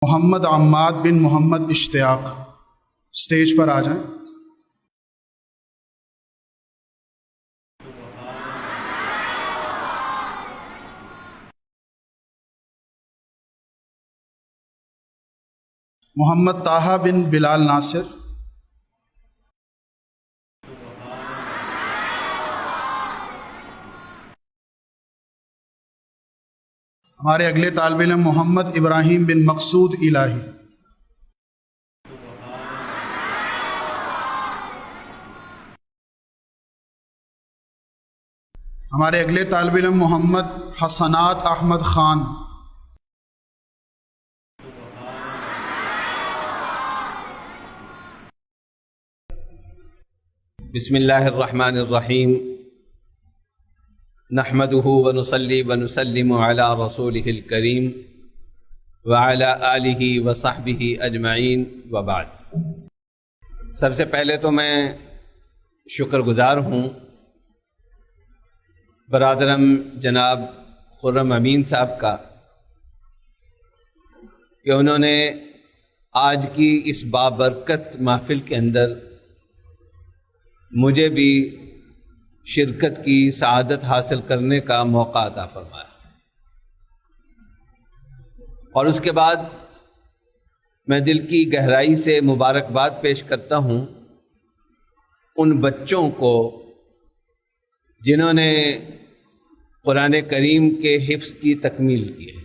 محمد عماد بن محمد اشتیاق stage پر آ جائیں۔ محمد طاہا بن بلال ناصر، ہمارے اگلے طالب علم محمد ابراہیم بن مقصود الہی، ہمارے اگلے طالب علم محمد حسنات احمد خان، بسم اللہ الرحمن الرحیم، نحمده ونصلی ونسلم علی رسولہ الکریم وعلی آلہ وصحبہ اجمعین وبعد۔ سب سے پہلے تو میں شکر گزار ہوں برادرم جناب خرم امین صاحب کا کہ انہوں نے آج کی اس بابرکت محفل کے اندر مجھے بھی شرکت کی سعادت حاصل کرنے کا موقع عطا فرمایا، اور اس کے بعد میں دل کی گہرائی سے مبارکباد پیش کرتا ہوں ان بچوں کو جنہوں نے قرآن کریم کے حفظ کی تکمیل کی ہے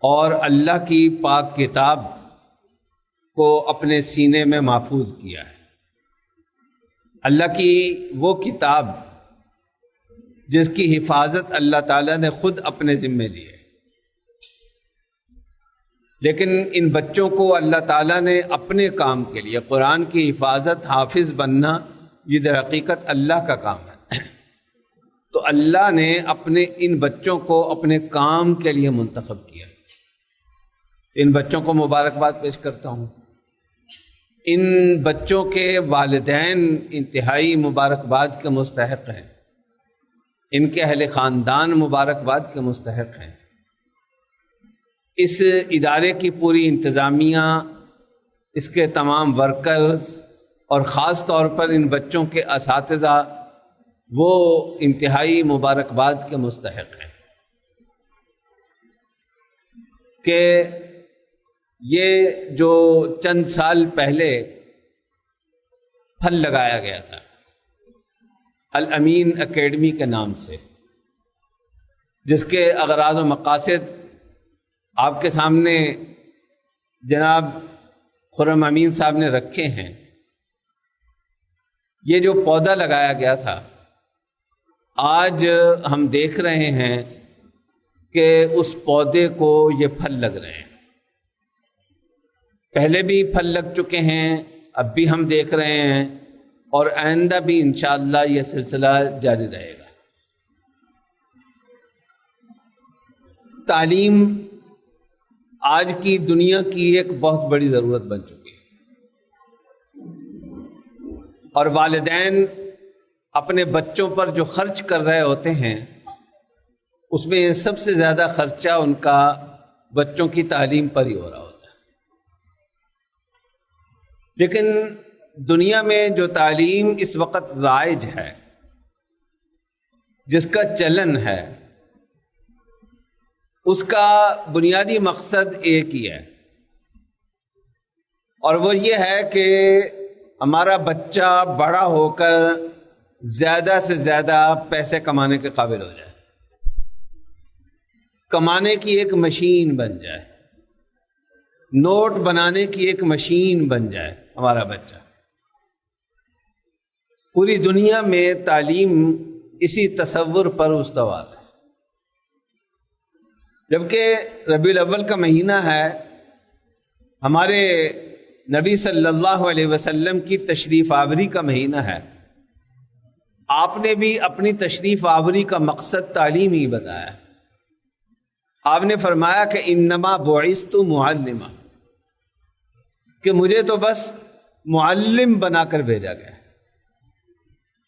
اور اللہ کی پاک کتاب کو اپنے سینے میں محفوظ کیا ہے۔ اللہ کی وہ کتاب جس کی حفاظت اللہ تعالیٰ نے خود اپنے ذمے لی ہے، لیکن ان بچوں کو اللہ تعالیٰ نے اپنے کام کے لیے قرآن کی حفاظت، حافظ بننا، یہ در حقیقت اللہ کا کام ہے، تو اللہ نے اپنے ان بچوں کو اپنے کام کے لیے منتخب کیا۔ ان بچوں کو مبارکباد پیش کرتا ہوں۔ ان بچوں کے والدین انتہائی مبارکباد کے مستحق ہیں، ان کے اہل خاندان مبارکباد کے مستحق ہیں، اس ادارے کی پوری انتظامیہ، اس کے تمام ورکرز اور خاص طور پر ان بچوں کے اساتذہ وہ انتہائی مبارکباد کے مستحق ہیں کہ یہ جو چند سال پہلے پھل لگایا گیا تھا الامین اکیڈمی کے نام سے، جس کے اغراض و مقاصد آپ کے سامنے جناب خرم امین صاحب نے رکھے ہیں، یہ جو پودا لگایا گیا تھا آج ہم دیکھ رہے ہیں کہ اس پودے کو یہ پھل لگ رہے ہیں۔ پہلے بھی پھل لگ چکے ہیں، اب بھی ہم دیکھ رہے ہیں، اور آئندہ بھی انشاءاللہ یہ سلسلہ جاری رہے گا۔ تعلیم آج کی دنیا کی ایک بہت بڑی ضرورت بن چکی ہے، اور والدین اپنے بچوں پر جو خرچ کر رہے ہوتے ہیں اس میں سب سے زیادہ خرچہ ان کا بچوں کی تعلیم پر ہی ہو رہا ہوتا ہے۔ لیکن دنیا میں جو تعلیم اس وقت رائج ہے، جس کا چلن ہے، اس کا بنیادی مقصد ایک ہی ہے، اور وہ یہ ہے کہ ہمارا بچہ بڑا ہو کر زیادہ سے زیادہ پیسے کمانے کے قابل ہو جائے، کمانے کی ایک مشین بن جائے، نوٹ بنانے کی ایک مشین بن جائے ہمارا بچہ۔ پوری دنیا میں تعلیم اسی تصور پر استوار ہے، جبکہ ربیع الاول کا مہینہ ہے، ہمارے نبی صلی اللہ علیہ وسلم کی تشریف آوری کا مہینہ ہے۔ آپ نے بھی اپنی تشریف آوری کا مقصد تعلیم ہی بتایا۔ آپ نے فرمایا کہ انما بعثت معلما، کہ مجھے تو بس معلم بنا کر بھیجا گیا،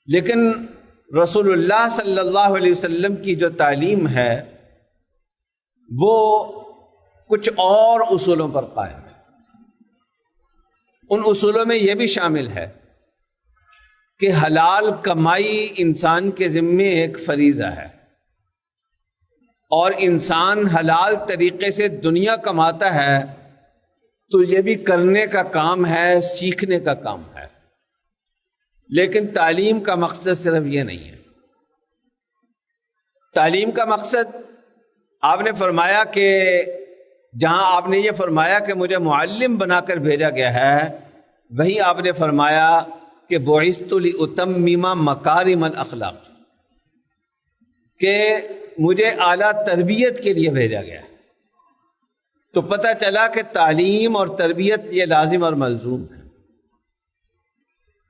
لیکن رسول اللہ صلی اللہ علیہ وسلم کی جو تعلیم ہے وہ کچھ اور اصولوں پر قائم ہے۔ ان اصولوں میں یہ بھی شامل ہے کہ حلال کمائی انسان کے ذمے ایک فریضہ ہے، اور انسان حلال طریقے سے دنیا کماتا ہے تو یہ بھی کرنے کا کام ہے، سیکھنے کا کام ہے۔ لیکن تعلیم کا مقصد صرف یہ نہیں ہے۔ تعلیم کا مقصد، آپ نے فرمایا کہ جہاں آپ نے یہ فرمایا کہ مجھے معلم بنا کر بھیجا گیا ہے، وہیں آپ نے فرمایا کہ بعثت لأتمم مکارم الاخلاق، کہ مجھے اعلیٰ تربیت کے لیے بھیجا گیا ہے۔ تو پتہ چلا کہ تعلیم اور تربیت یہ لازم اور ملزوم ہے۔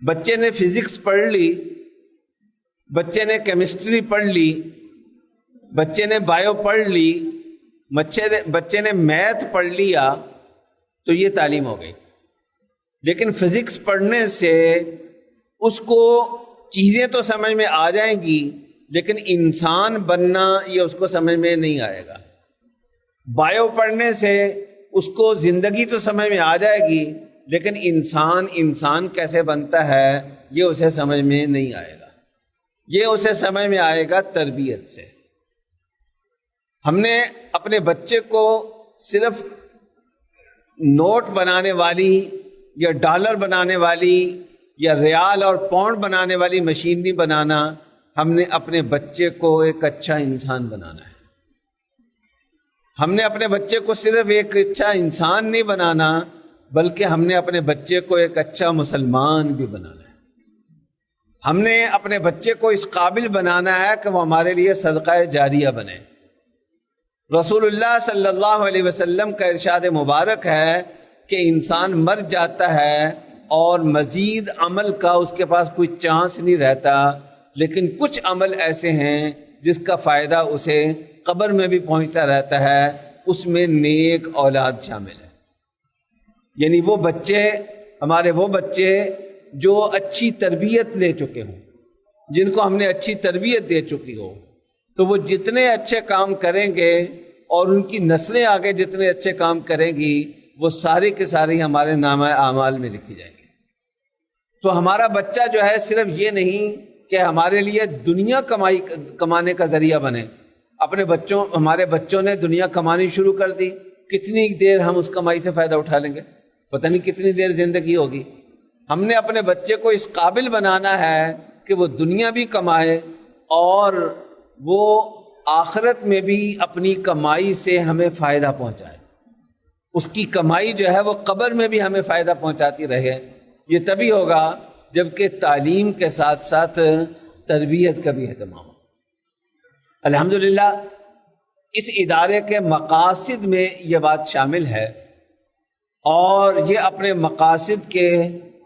بچے نے فزکس پڑھ لی، بچے نے کیمسٹری پڑھ لی، بچے نے بایو پڑھ لی، بچے نے میتھ پڑھ لیا، تو یہ تعلیم ہو گئی۔ لیکن فزکس پڑھنے سے اس کو چیزیں تو سمجھ میں آ جائیں گی، لیکن انسان بننا یہ اس کو سمجھ میں نہیں آئے گا۔ بایو پڑھنے سے اس کو زندگی تو سمجھ میں آ جائے گی، لیکن انسان کیسے بنتا ہے یہ اسے سمجھ میں نہیں آئے گا۔ یہ اسے سمجھ میں آئے گا تربیت سے۔ ہم نے اپنے بچے کو صرف نوٹ بنانے والی یا ڈالر بنانے والی یا ریال اور پاؤنڈ بنانے والی مشین نہیں بنانا، ہم نے اپنے بچے کو ایک اچھا انسان بنانا ہے۔ ہم نے اپنے بچے کو صرف ایک اچھا انسان نہیں بنانا، بلکہ ہم نے اپنے بچے کو ایک اچھا مسلمان بھی بنانا ہے۔ ہم نے اپنے بچے کو اس قابل بنانا ہے کہ وہ ہمارے لیے صدقہ جاریہ بنے۔ رسول اللہ صلی اللہ علیہ وسلم کا ارشاد مبارک ہے کہ انسان مر جاتا ہے اور مزید عمل کا اس کے پاس کوئی چانس نہیں رہتا، لیکن کچھ عمل ایسے ہیں جس کا فائدہ اسے قبر میں بھی پہنچتا رہتا ہے، اس میں نیک اولاد شامل ہے۔ یعنی وہ بچے، ہمارے وہ بچے جو اچھی تربیت لے چکے ہوں، جن کو ہم نے اچھی تربیت دے چکی ہو، تو وہ جتنے اچھے کام کریں گے اور ان کی نسلیں آگے جتنے اچھے کام کریں گی، وہ ساری کے ساری ہمارے نامہ اعمال میں لکھی جائیں گی۔ تو ہمارا بچہ جو ہے صرف یہ نہیں کہ ہمارے لیے دنیا کمانے کا ذریعہ بنے۔ ہمارے بچوں نے دنیا کمانی شروع کر دی، کتنی دیر ہم اس کمائی سے فائدہ اٹھا لیں گے، پتہ نہیں کتنی دیر زندگی ہوگی۔ ہم نے اپنے بچے کو اس قابل بنانا ہے کہ وہ دنیا بھی کمائے اور وہ آخرت میں بھی اپنی کمائی سے ہمیں فائدہ پہنچائے۔ اس کی کمائی جو ہے وہ قبر میں بھی ہمیں فائدہ پہنچاتی رہے۔ یہ تبھی ہوگا جب کہ تعلیم کے ساتھ ساتھ تربیت کا بھی اہتمام ہو۔ الحمدللہ اس ادارے کے مقاصد میں یہ بات شامل ہے، اور یہ اپنے مقاصد کے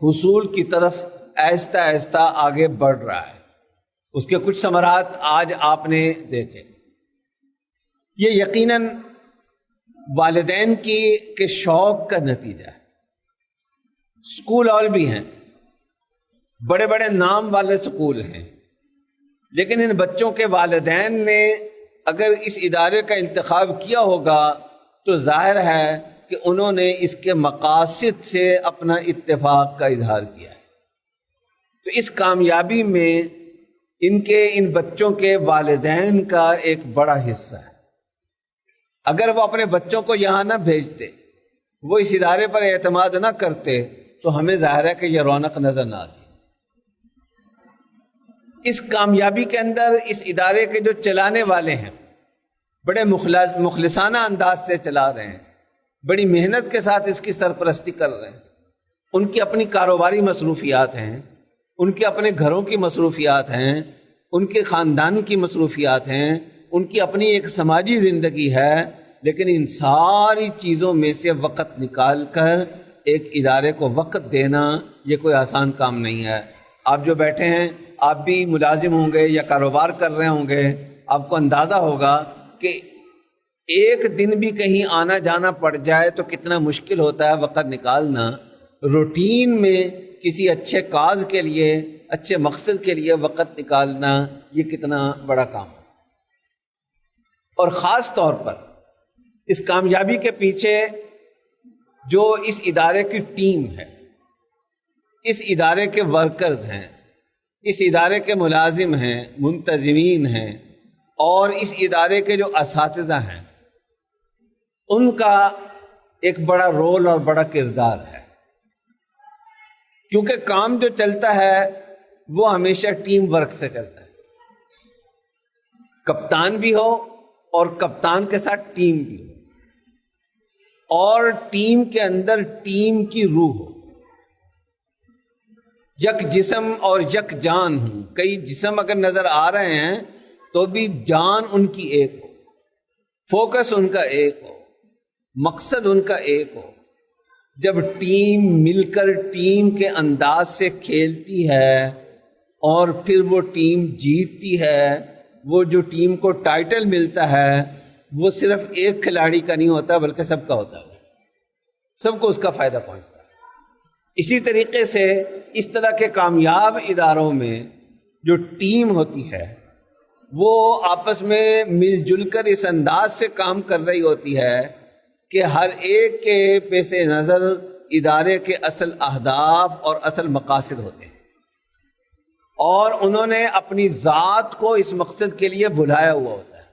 حصول کی طرف آہستہ آہستہ آگے بڑھ رہا ہے۔ اس کے کچھ ثمرات آج آپ نے دیکھے۔ یہ یقیناً والدین کے شوق کا نتیجہ ہے۔ اسکول اور بھی ہیں، بڑے بڑے نام والے اسکول ہیں، لیکن ان بچوں کے والدین نے اگر اس ادارے کا انتخاب کیا ہوگا تو ظاہر ہے کہ انہوں نے اس کے مقاصد سے اپنا اتفاق کا اظہار کیا ہے۔ تو اس کامیابی میں ان بچوں کے والدین کا ایک بڑا حصہ ہے۔ اگر وہ اپنے بچوں کو یہاں نہ بھیجتے، وہ اس ادارے پر اعتماد نہ کرتے، تو ہمیں ظاہر ہے کہ یہ رونق نظر نہ آتی۔ اس کامیابی کے اندر اس ادارے کے جو چلانے والے ہیں بڑے مخلصانہ انداز سے چلا رہے ہیں، بڑی محنت کے ساتھ اس کی سرپرستی کر رہے ہیں۔ ان کی اپنی کاروباری مصروفیات ہیں، ان کے اپنے گھروں کی مصروفیات ہیں، ان کے خاندان کی مصروفیات ہیں، ان کی اپنی ایک سماجی زندگی ہے، لیکن ان ساری چیزوں میں سے وقت نکال کر ایک ادارے کو وقت دینا یہ کوئی آسان کام نہیں ہے۔ آپ جو بیٹھے ہیں، آپ بھی ملازم ہوں گے یا کاروبار کر رہے ہوں گے، آپ کو اندازہ ہوگا کہ ایک دن بھی کہیں آنا جانا پڑ جائے تو کتنا مشکل ہوتا ہے وقت نکالنا۔ روٹین میں کسی اچھے کاز کے لیے، اچھے مقصد کے لیے وقت نکالنا یہ کتنا بڑا کام ہے۔ اور خاص طور پر اس کامیابی کے پیچھے جو اس ادارے کی ٹیم ہے، اس ادارے کے ورکرز ہیں، اس ادارے کے ملازم ہیں، منتظمین ہیں، اور اس ادارے کے جو اساتذہ ہیں، ان کا ایک بڑا رول اور بڑا کردار ہے، کیونکہ کام جو چلتا ہے وہ ہمیشہ ٹیم ورک سے چلتا ہے۔ کپتان بھی ہو اور کپتان کے ساتھ ٹیم بھی ہو، اور ٹیم کے اندر ٹیم کی روح ہو، یک جسم اور یک جان ہوں۔ کئی جسم اگر نظر آ رہے ہیں تو بھی جان ان کی ایک ہو، فوکس ان کا ایک ہو، مقصد ان کا ایک ہو۔ جب ٹیم مل کر ٹیم کے انداز سے کھیلتی ہے اور پھر وہ ٹیم جیتتی ہے، وہ جو ٹیم کو ٹائٹل ملتا ہے وہ صرف ایک کھلاڑی کا نہیں ہوتا بلکہ سب کا ہوتا ہے، سب کو اس کا فائدہ پہنچتا ہے۔ اسی طریقے سے اس طرح کے کامیاب اداروں میں جو ٹیم ہوتی ہے وہ آپس میں مل جل کر اس انداز سے کام کر رہی ہوتی ہے کہ ہر ایک کے پیش نظر ادارے کے اصل اہداف اور اصل مقاصد ہوتے ہیں، اور انہوں نے اپنی ذات کو اس مقصد کے لیے بلایا ہوا ہوتا ہے۔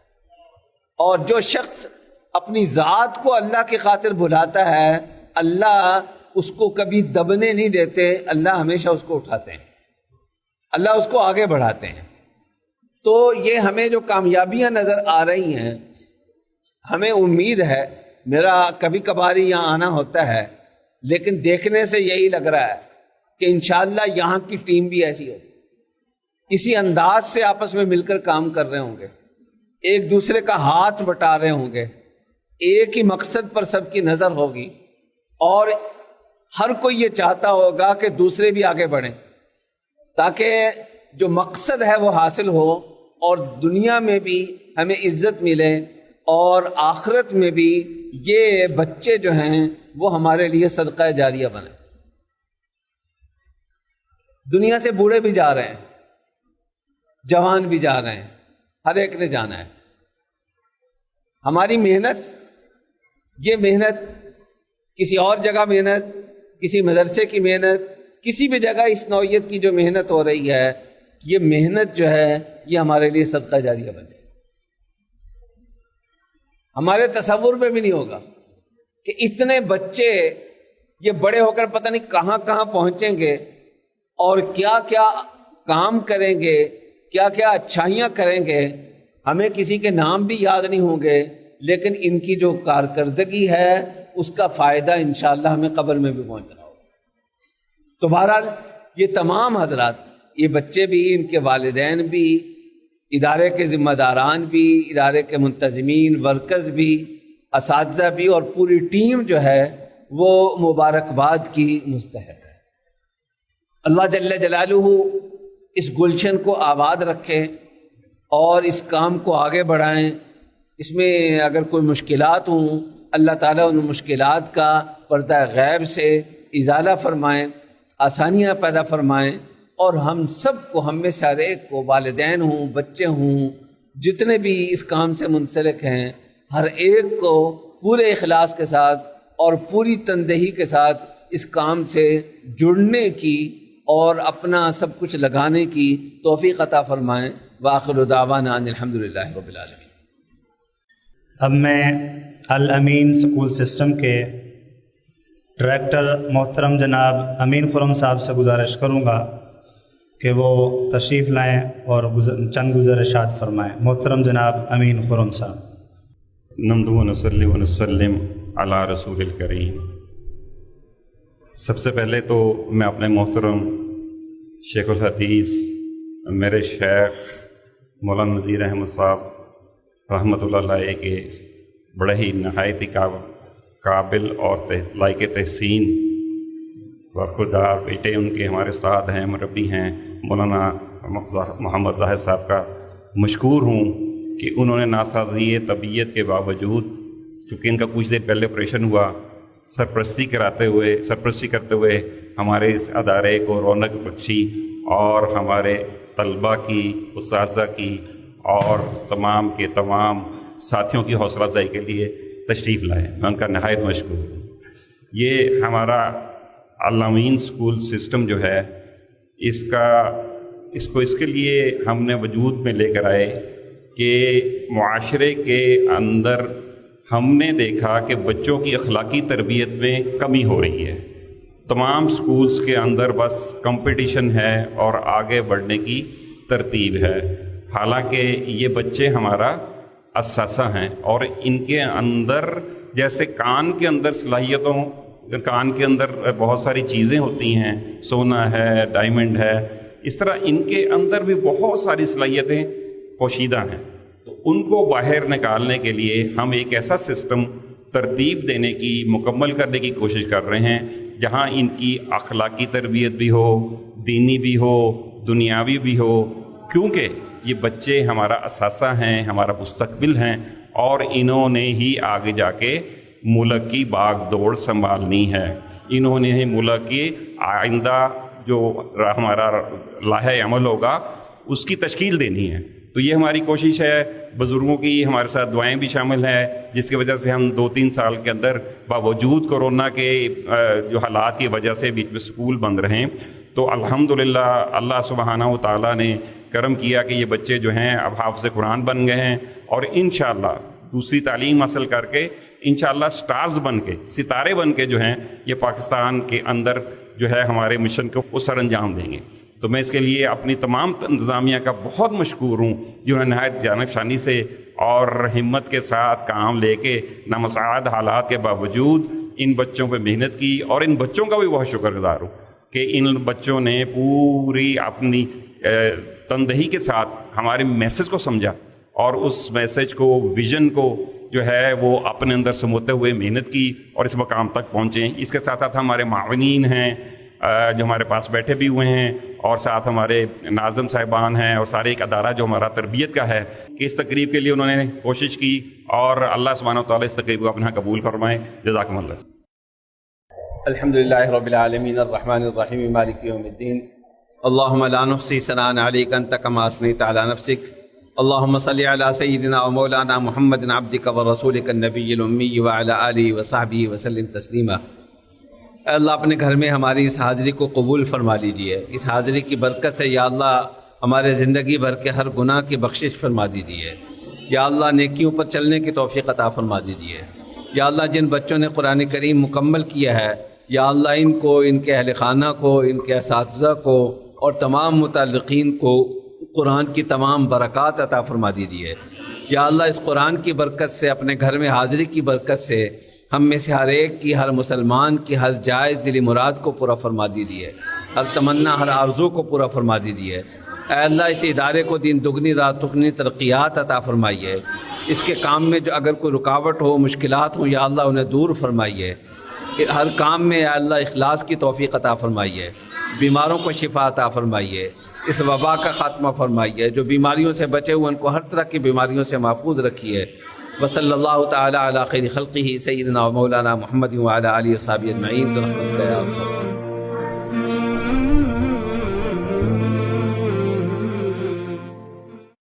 اور جو شخص اپنی ذات کو اللہ کی خاطر بلاتا ہے، اللہ اس کو کبھی دبنے نہیں دیتے، اللہ ہمیشہ اس کو اٹھاتے ہیں، اللہ اس کو آگے بڑھاتے ہیں۔ تو یہ ہمیں جو کامیابیاں نظر آ رہی ہیں، ہمیں امید ہے، میرا کبھی کبھار یہاں آنا ہوتا ہے لیکن دیکھنے سے یہی لگ رہا ہے کہ انشاءاللہ یہاں کی ٹیم بھی ایسی ہو، اسی انداز سے آپس میں مل کر کام کر رہے ہوں گے، ایک دوسرے کا ہاتھ بٹا رہے ہوں گے، ایک ہی مقصد پر سب کی نظر ہوگی، اور ہر کوئی یہ چاہتا ہوگا کہ دوسرے بھی آگے بڑھیں تاکہ جو مقصد ہے وہ حاصل ہو، اور دنیا میں بھی ہمیں عزت ملے، اور آخرت میں بھی یہ بچے جو ہیں وہ ہمارے لیے صدقہ جاریہ بنے۔ دنیا سے بوڑھے بھی جا رہے ہیں، جوان بھی جا رہے ہیں، ہر ایک نے جانا ہے۔ ہماری محنت، یہ محنت کسی اور جگہ محنت، کسی مدرسے کی محنت، کسی بھی جگہ اس نوعیت کی جو محنت ہو رہی ہے، یہ محنت جو ہے یہ ہمارے لیے صدقہ جاریہ بنے۔ ہمارے تصور میں بھی نہیں ہوگا کہ اتنے بچے یہ بڑے ہو کر پتہ نہیں کہاں کہاں پہنچیں گے اور کیا کیا کام کریں گے، کیا کیا اچھائیاں کریں گے۔ ہمیں کسی کے نام بھی یاد نہیں ہوں گے، لیکن ان کی جو کارکردگی ہے اس کا فائدہ انشاءاللہ ہمیں قبر میں بھی پہنچنا ہوگا۔ تو بہرحال یہ تمام حضرات، یہ بچے بھی، ان کے والدین بھی، ادارے کے ذمہ داران بھی، ادارے کے منتظمین، ورکرز بھی، اساتذہ بھی، اور پوری ٹیم جو ہے وہ مبارکباد کی مستحق ہے۔ اللہ جل جلالہ اس گلشن کو آباد رکھے اور اس کام کو آگے بڑھائیں۔ اس میں اگر کوئی مشکلات ہوں، اللہ تعالیٰ ان مشکلات کا پردہ غیب سے ازالہ فرمائیں، آسانیاں پیدا فرمائیں، اور ہم سب کو، ہم میں سے ہر ایک کو، والدین ہوں، بچے ہوں، جتنے بھی اس کام سے منسلک ہیں، ہر ایک کو پورے اخلاص کے ساتھ اور پوری تندہی کے ساتھ اس کام سے جڑنے کی اور اپنا سب کچھ لگانے کی توفیق عطا فرمائیں۔ وآخر دعوانا ان الحمدللہ رب العالمین۔ اب میں الامین سکول سسٹم کے ڈائریکٹر محترم جناب امین خرم صاحب سے گزارش کروں گا کہ وہ تشریف لائیں اور چند گزارشات فرمائیں۔ محترم جناب امین خرم صاحب۔ نحمد و نصلی و نسلم علی رسول الکریم۔ سب سے پہلے تو میں اپنے محترم شیخ الحدیث میرے شیخ مولانا نذیر احمد صاحب رحمۃ اللہ علیہ کے بڑے ہی نہایت ہی قابل اور لائق تحسین برخوردار بیٹے، ان کے ہمارے استاد ہیں، مربی ہیں، مولانا محمد زاہد صاحب کا مشکور ہوں کہ انہوں نے ناسازی طبیعت کے باوجود، چونکہ ان کا کچھ دیر پہلے آپریشن ہوا، سرپرستی کرتے ہوئے ہمارے اس ادارے کو رونق بخشی، اور ہمارے طلباء کی، اساتذہ کی، اور تمام کے تمام ساتھیوں کی حوصلہ افزائی کے لیے تشریف لائے، میں ان کا نہایت مشکور ہوں۔ یہ ہمارا الامین اسکول سسٹم جو ہے اس کے لیے ہم نے وجود میں لے کر آئے کہ معاشرے کے اندر ہم نے دیکھا کہ بچوں کی اخلاقی تربیت میں کمی ہو رہی ہے۔ تمام سکولز کے اندر بس کمپٹیشن ہے اور آگے بڑھنے کی ترتیب ہے، حالانکہ یہ بچے ہمارا اثاثہ ہیں، اور ان کے اندر جیسے کان کے اندر صلاحیتوں، کان کے اندر بہت ساری چیزیں ہوتی ہیں، سونا ہے، ڈائمنڈ ہے، اس طرح ان کے اندر بھی بہت ساری صلاحیتیں پوشیدہ ہیں۔ تو ان کو باہر نکالنے کے لیے ہم ایک ایسا سسٹم ترتیب دینے کی، مکمل کرنے کی کوشش کر رہے ہیں جہاں ان کی اخلاقی تربیت بھی ہو، دینی بھی ہو، دنیاوی بھی ہو، کیونکہ یہ بچے ہمارا اثاثہ ہیں، ہمارا مستقبل ہیں، اور انہوں نے ہی آگے جا کے ملک کی باغ دوڑ سنبھالنی ہے، انہوں نے ہی ملک کی آئندہ جو ہمارا لاہے عمل ہوگا اس کی تشکیل دینی ہے۔ تو یہ ہماری کوشش ہے، بزرگوں کی ہمارے ساتھ دعائیں بھی شامل ہیں، جس کی وجہ سے ہم 2-3 سال کے اندر باوجود کورونا کے جو حالات کی وجہ سے بیچ میں سکول بند رہے، تو الحمدللہ اللہ سبحانہ و تعالیٰ نے کرم کیا کہ یہ بچے جو ہیں اب حافظ قرآن بن گئے ہیں، اور انشاءاللہ دوسری تعلیم حاصل کر کے انشاءاللہ سٹارز بن کے، ستارے بن کے جو ہیں یہ پاکستان کے اندر جو ہے ہمارے مشن کو سر انجام دیں گے۔ تو میں اس کے لیے اپنی تمام انتظامیہ کا بہت مشکور ہوں، جنہوں نے نہایت جانب شانی سے اور ہمت کے ساتھ کام لے کے نامساعد حالات کے باوجود ان بچوں پہ محنت کی، اور ان بچوں کا بھی بہت شکر گزار ہوں کہ ان بچوں نے پوری اپنی تندہی کے ساتھ ہمارے میسج کو سمجھا، اور اس میسج کو، ویژن کو جو ہے وہ اپنے اندر سموتے ہوئے محنت کی اور اس مقام تک پہنچے۔ اس کے ساتھ ساتھ ہمارے معاونین ہیں جو ہمارے پاس بیٹھے بھی ہوئے ہیں، اور ساتھ ہمارے ناظم صاحبان ہیں، اور سارے ایک ادارہ جو ہمارا تربیت کا ہے، کہ اس تقریب کے لیے انہوں نے کوشش کی، اور اللہ سبحانہ و تعالیٰ اس تقریب کو اپنا قبول فرمائے۔ جزاکم اللہ۔ الحمدللہ رب العالمین الرحمن الرحیم مالک یوم الدین، اللہم لا نحصی ثناء علیک انت کما اثنیت علی نفسک، اللہم صلی علی سیدنا و مولانا محمد عبدک و رسولک النبی الامی وعلی آلہ و صحبہ وسلم تسلیما۔ اے اللہ اپنے گھر میں ہماری اس حاضری کو قبول فرما لیجئے، اس حاضری کی برکت سے یا اللہ ہمارے زندگی بھر کے ہر گناہ کی بخشش فرما دیجئے، یا اللہ نیکیوں پر چلنے کی توفیق عطا فرما دیجئے، یا اللہ جن بچوں نے قرآن کریم مکمل کیا ہے، یا اللہ ان کو، ان کے اہل خانہ کو، ان کے اساتذہ کو اور تمام متعلقین کو قرآن کی تمام برکات عطا فرما دیجئے، یا اللہ اس قرآن کی برکت سے، اپنے گھر میں حاضری کی برکت سے ہم میں سے ہر ایک کی، ہر مسلمان کی ہر جائز دلی مراد کو پورا فرما دیجئے، ہر تمنا، ہر آرزو کو پورا فرما دیجئے۔ اے اللہ اس ادارے کو دین دگنی رات دگنی ترقیات عطا فرمائیے، اس کے کام میں جو اگر کوئی رکاوٹ ہو، مشکلات ہوں، یا اللہ انہیں دور فرمائیے، ہر کام میں یا اللہ اخلاص کی توفیق عطا فرمائیے، بیماروں کو شفا عطا فرمائیے، اس وبا کا خاتمہ فرمائیے، جو بیماریوں سے بچے ہوئے ان کو ہر طرح کی بیماریوں سے محفوظ رکھیے۔ وصلی اللہ تعالی علی خیر خلقہ سیدنا و مولانا محمد وعلی آلہ و صحبہ اجمعین برحمتک یا اللہ۔